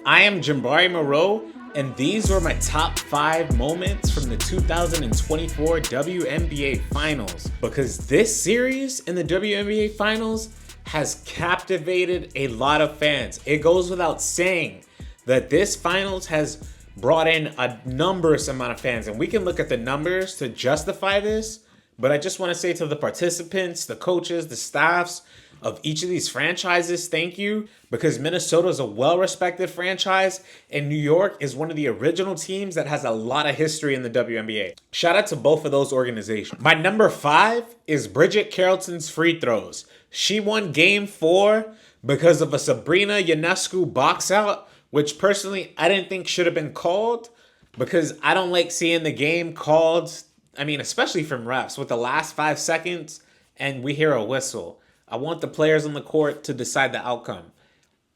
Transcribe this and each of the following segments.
I am Moreau, and these were my top 5 moments from the 2024 WNBA Finals. Because this series in the WNBA Finals has captivated a lot of fans. It goes without saying that this finals has brought in a numerous amount of fans, and we can look at the numbers to justify this. But I just want to say to the participants, the coaches, the staffs of each of these franchises, thank you, because Minnesota is a well-respected franchise, and New York is one of the original teams that has a lot of history in the WNBA. Shout out to both of those organizations. My number 5 is Bridget Carlton's free throws. She won Game 4 because of a Sabrina Ionescu box out, which personally I didn't think should have been called, because I don't like seeing the game called, especially from refs, with the last 5 seconds and we hear a whistle. I want the players on the court to decide the outcome.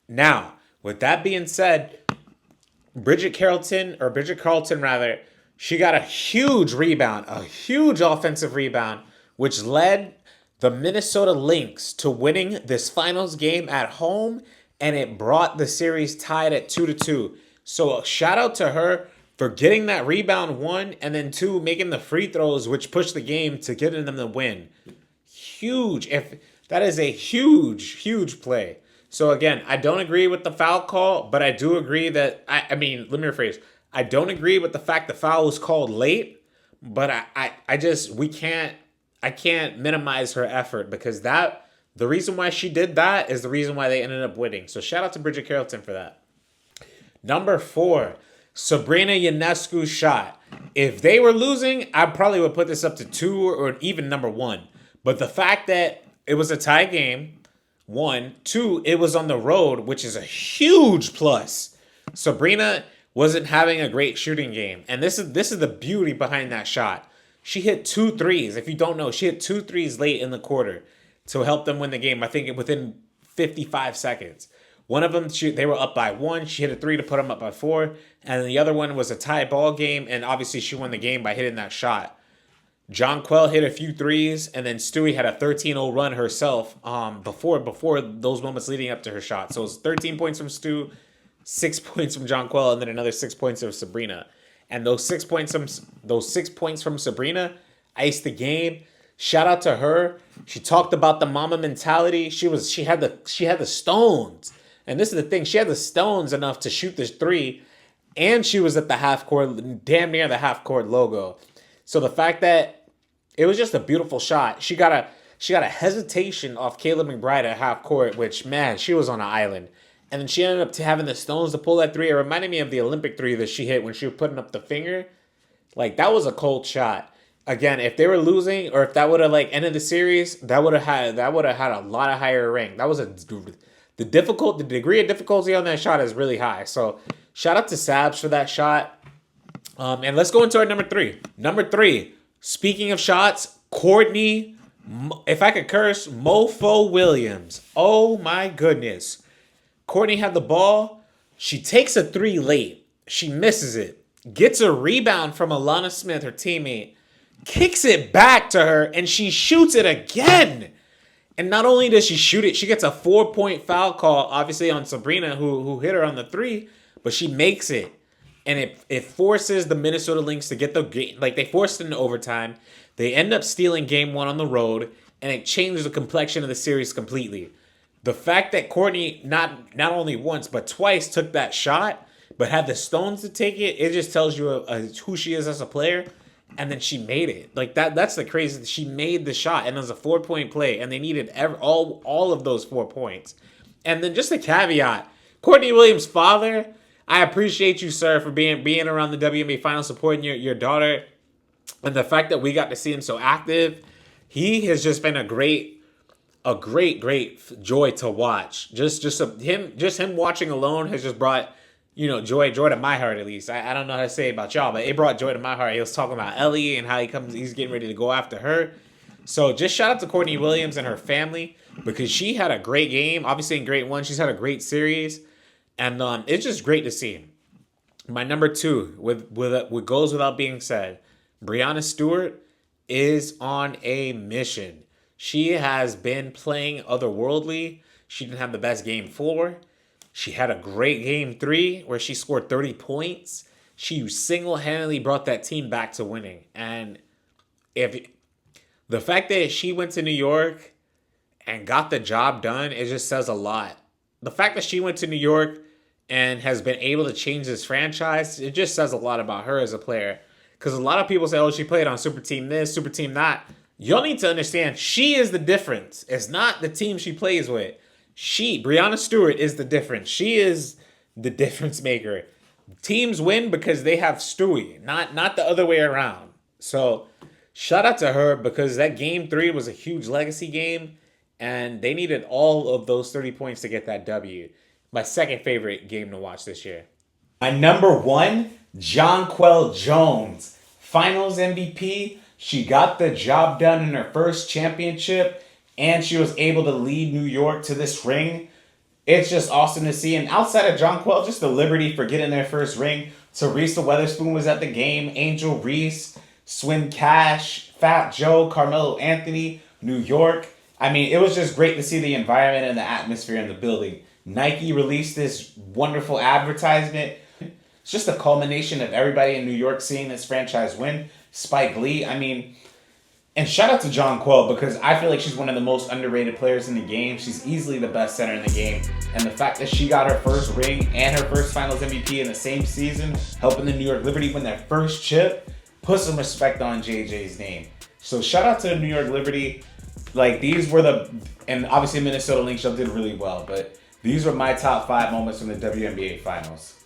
Now, with that being said, Bridget Carlton, she got a huge rebound, a huge offensive rebound, which led the Minnesota Lynx to winning this finals game at home, and it brought the series tied at 2-2. So shout out to her for getting that rebound, 1, and then 2, making the free throws, which pushed the game to getting them the win. Huge. That is a huge play. So again, I don't agree with the foul call, but I do agree that, let me rephrase. I don't agree with the fact the foul was called late, but I can't minimize her effort, because the reason why she did that is the reason why they ended up winning. So shout out to Bridget Carlton for that. Number 4, Sabrina Ionescu's shot. If they were losing, I probably would put this up to 2 or even number 1. But the fact that it was a tie game, 1. 2, it was on the road, which is a huge plus. Sabrina wasn't having a great shooting game. And this is the beauty behind that shot. She hit 2 threes. If you don't know, she hit 2 threes late in the quarter to help them win the game, I think within 55 seconds. One of them, they were up by 1. She hit a 3 to put them up by 4. And the other one was a tie ball game, and obviously she won the game by hitting that shot. Jonquel hit a few threes, and then Stewie had a 13-0 run herself before those moments leading up to her shot. So it was 13 points from Stu, 6 points from Jonquel, and then another 6 points from Sabrina. And those 6 points from Sabrina iced the game. Shout out to her. She talked about the mama mentality. She had the stones. And this is the thing, she had the stones enough to shoot this 3, and she was at the half court, damn near the half court logo. So the fact that it was just a beautiful shot. She got a hesitation off Caleb McBride at half court, which, man, she was on an island. And then she ended up having the stones to pull that 3. It reminded me of the Olympic 3 that she hit when she was putting up the finger. Like, that was a cold shot. Again, if they were losing, or if that would have ended the series, that would have had a lot of higher rank. That was the degree of difficulty on that shot is really high. So shout out to Sabs for that shot. And let's go into our number 3. Number 3, speaking of shots, Courtney, if I could curse, Mofo Williams. Oh my goodness. Courtney had the ball. She takes a 3 late. She misses it. Gets a rebound from Alana Smith, her teammate. Kicks it back to her, and she shoots it again. And not only does she shoot it, she gets a 4-point foul call, obviously on Sabrina, who hit her on the 3, but she makes it. And it forces the Minnesota Lynx to get the game. Like, they forced it into overtime. They end up stealing Game 1 on the road, and it changes the complexion of the series completely. The fact that Courtney not only once, but twice took that shot, but had the stones to take it, it just tells you who she is as a player. And then she made it. Like, that's the crazy. She made the shot, and it was a 4-point play, and they needed all of those 4 points. And then just a caveat, Courtney Williams' father, I appreciate you, sir, for being around the WNBA Finals, supporting your daughter, and the fact that we got to see him so active. He has just been a great joy to watch. Him watching alone has just brought joy to my heart, at least. I don't know how to say it about y'all, but it brought joy to my heart. He was talking about Ellie and how he's getting ready to go after her. So just shout out to Courtney Williams and her family, because she had a great game. Obviously in Great 1, she's had a great series. And it's just great to see. My number 2, with goes without being said, Breanna Stewart is on a mission. She has been playing otherworldly. She didn't have the best game 4. She had a great game 3 where she scored 30 points. She single-handedly brought that team back to winning. And if the fact that she went to New York and got the job done, it just says a lot. The fact that she went to New York and has been able to change this franchise, it just says a lot about her as a player. Because a lot of people say, oh, she played on Super Team this, Super Team that. You'll need to understand, she is the difference. It's not the team she plays with. Breanna Stewart, is the difference. She is the difference maker. Teams win because they have Stewie, not the other way around. So shout out to her, because that game 3 was a huge legacy game, and they needed all of those 30 points to get that W. My second favorite game to watch this year. My number 1, Jonquel Jones, Finals MVP. She got the job done in her first championship, and she was able to lead New York to this ring. It's just awesome to see. And outside of Jonquel, just the Liberty for getting their first ring. Teresa Weatherspoon was at the game. Angel Reese, Swin Cash, Fat Joe, Carmelo Anthony, New York. I mean, it was just great to see the environment and the atmosphere in the building. Nike released this wonderful advertisement. It's just a culmination of everybody in New York seeing this franchise win. Spike Lee, I mean, and shout out to Jonquel, because I feel like she's one of the most underrated players in the game. She's easily the best center in the game. And the fact that she got her first ring and her first Finals MVP in the same season, helping the New York Liberty win their first chip, put some respect on JJ's name. So shout out to the New York Liberty. Like, these were and obviously Minnesota Lynx did really well, but these were my top 5 moments from the WNBA Finals.